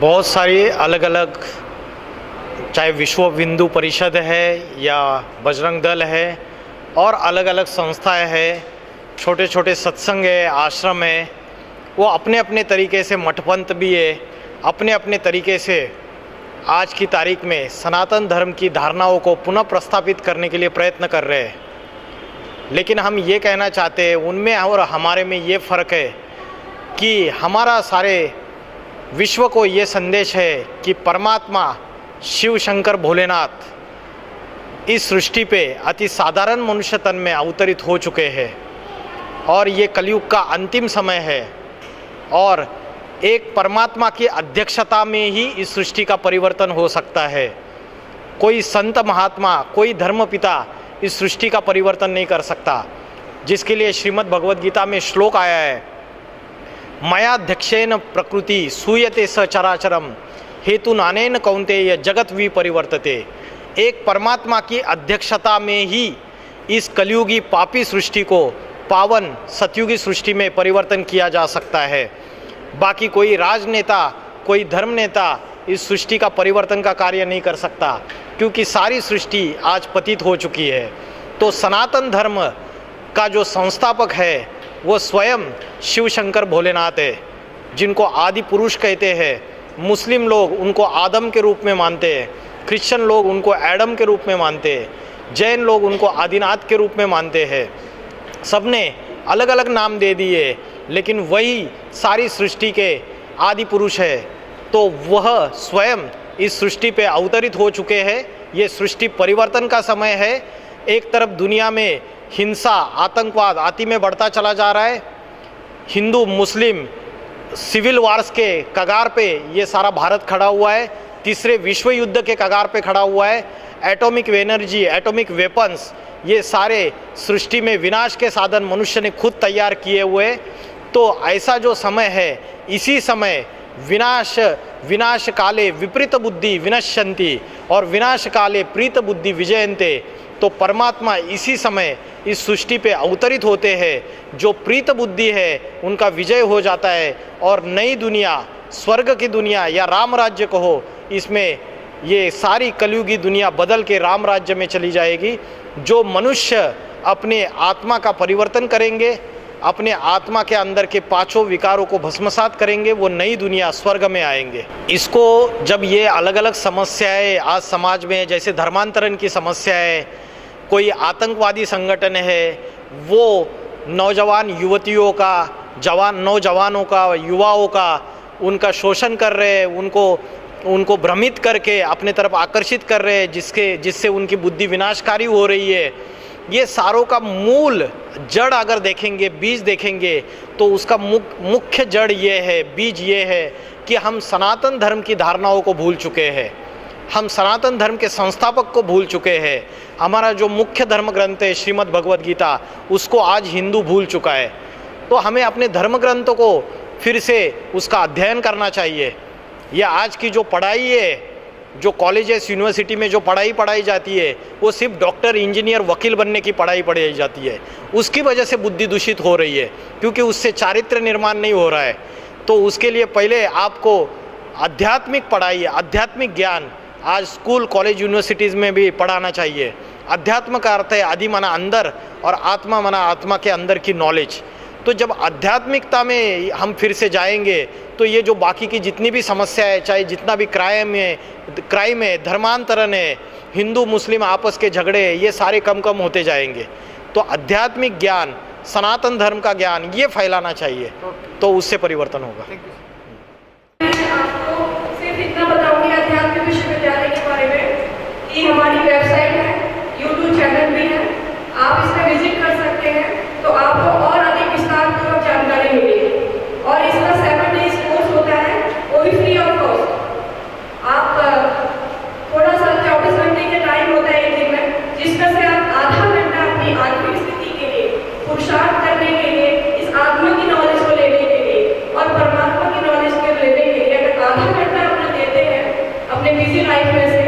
बहुत सारी अलग अलग, चाहे विश्व हिंदू परिषद है या बजरंग दल है और अलग अलग संस्थाएं हैं, छोटे छोटे सत्संग है, आश्रम है, वो अपने अपने तरीके से, मठपंथ भी है, अपने अपने तरीके से आज की तारीख में सनातन धर्म की धारणाओं को पुनः प्रस्थापित करने के लिए प्रयत्न कर रहे हैं। लेकिन हम ये कहना चाहते हैं, उनमें और हमारे में ये फ़र्क है कि हमारा सारे विश्व को ये संदेश है कि परमात्मा शिव शंकर भोलेनाथ इस सृष्टि पे अति साधारण मनुष्य तन में अवतरित हो चुके हैं और ये कलयुग का अंतिम समय है और एक परमात्मा की अध्यक्षता में ही इस सृष्टि का परिवर्तन हो सकता है। कोई संत महात्मा, कोई धर्मपिता इस सृष्टि का परिवर्तन नहीं कर सकता, जिसके लिए श्रीमद् भगवद गीता में श्लोक आया है, मयाध्यक्षेन प्रकृति सूयते सचराचरम हेतु नानेन कौन्तेय जगत विपरिवर्तते। एक परमात्मा की अध्यक्षता में ही इस कलयुगी पापी सृष्टि को पावन सतयुगी सृष्टि में परिवर्तन किया जा सकता है। बाकी कोई राजनेता, कोई धर्म नेता इस सृष्टि का परिवर्तन का कार्य नहीं कर सकता, क्योंकि सारी सृष्टि आज पतित हो चुकी है। तो सनातन धर्म का जो संस्थापक है वो स्वयं शिव शंकर भोलेनाथ है, जिनको आदि पुरुष कहते हैं। मुस्लिम लोग उनको आदम के रूप में मानते हैं, क्रिश्चियन लोग उनको एडम के रूप में मानते हैं, जैन लोग उनको आदिनाथ के रूप में मानते हैं। सबने अलग अलग नाम दे दिए, लेकिन वही सारी सृष्टि के आदि पुरुष है। तो वह स्वयं इस सृष्टि पे अवतरित हो चुके हैं। ये सृष्टि परिवर्तन का समय है। एक तरफ दुनिया में हिंसा, आतंकवाद अति में बढ़ता चला जा रहा है। हिंदू मुस्लिम सिविल वार्स के कगार पे ये सारा भारत खड़ा हुआ है, तीसरे विश्व युद्ध के कगार पे खड़ा हुआ है। एटॉमिक एनर्जी, एटॉमिक वेपन्स, ये सारे सृष्टि में विनाश के साधन मनुष्य ने खुद तैयार किए हुए। तो ऐसा जो समय है, इसी समय विनाश काले विपरीत बुद्धि विनश्यन्ति और विनाश काले प्रीत बुद्धि विजयन्ते। तो परमात्मा इसी समय इस सृष्टि पे अवतरित होते हैं। जो प्रीत बुद्धि है उनका विजय हो जाता है और नई दुनिया, स्वर्ग की दुनिया या राम राज्य कहो, इसमें ये सारी कलयुगी दुनिया बदल के राम राज्य में चली जाएगी। जो मनुष्य अपने आत्मा का परिवर्तन करेंगे, अपने आत्मा के अंदर के पांचों विकारों को भस्मसात करेंगे, वो नई दुनिया स्वर्ग में आएंगे। इसको जब ये अलग अलग समस्याएं आज समाज में, जैसे धर्मांतरण की समस्या है, कोई आतंकवादी संगठन है, वो नौजवान युवतियों का, नौजवानों का, युवाओं का उनका शोषण कर रहे हैं, उनको भ्रमित करके अपने तरफ आकर्षित कर रहे हैं, जिससे उनकी बुद्धि विनाशकारी हो रही है। ये सारों का मूल जड़ अगर देखेंगे, बीज देखेंगे, तो उसका मुख्य जड़ ये है, बीज ये है कि हम सनातन धर्म की धारणाओं को भूल चुके हैं। हम सनातन धर्म के संस्थापक को भूल चुके हैं। हमारा जो मुख्य धर्म ग्रंथ है श्रीमद् भगवद गीता, उसको आज हिंदू भूल चुका है। तो हमें अपने धर्म ग्रंथों को फिर से उसका अध्ययन करना चाहिए। यह आज की जो पढ़ाई है, जो कॉलेजेस यूनिवर्सिटी में जो पढ़ाई जाती है, वो सिर्फ डॉक्टर, इंजीनियर, वकील बनने की पढ़ाई जाती है। उसकी वजह से बुद्धि दूषित हो रही है, क्योंकि उससे चारित्र्य निर्माण नहीं हो रहा है। तो उसके लिए पहले आपको आध्यात्मिक पढ़ाई, आध्यात्मिक ज्ञान आज स्कूल, कॉलेज, यूनिवर्सिटीज़ में भी पढ़ाना चाहिए। अध्यात्म का अर्थ है आदि माना अंदर और आत्मा माना आत्मा के अंदर की नॉलेज। तो जब आध्यात्मिकता में हम फिर से जाएंगे, तो ये जो बाकी की जितनी भी समस्या है, चाहे जितना भी क्राइम है, धर्मांतरण है, हिंदू मुस्लिम आपस के झगड़े, ये सारे कम होते जाएंगे। तो आध्यात्मिक ज्ञान, सनातन धर्म का ज्ञान ये फैलाना चाहिए, तो उससे परिवर्तन होगा। आपको सिर्फ इतना बताऊंगी आध्यात्मिक विश्वविद्यालय के बारे में कि हमारी वेबसाइट है, यूट्यूब चैनल भी है, आप इसमें विजिट कर सकते हैं। तो आपको और अधिक विस्तारपूर्वक जानकारी मिलेगी। और इसका 7 डेज कोर्स होता है, वो भी फ्री ऑफ कॉस्ट। आप थोड़ा सा 24 घंटे का टाइम होता है एक दिन में, जिसमें से आप आधा घंटा अपनी आत्मिक स्थिति के लिए, पुरुषार्थ करने के लिए, इस आत्मा की नॉलेज को लेने के लिए और परमात्मा की नॉलेज को लेने के लिए अगर आधा घंटा अपना देते हैं अपने बिजी लाइफ में से,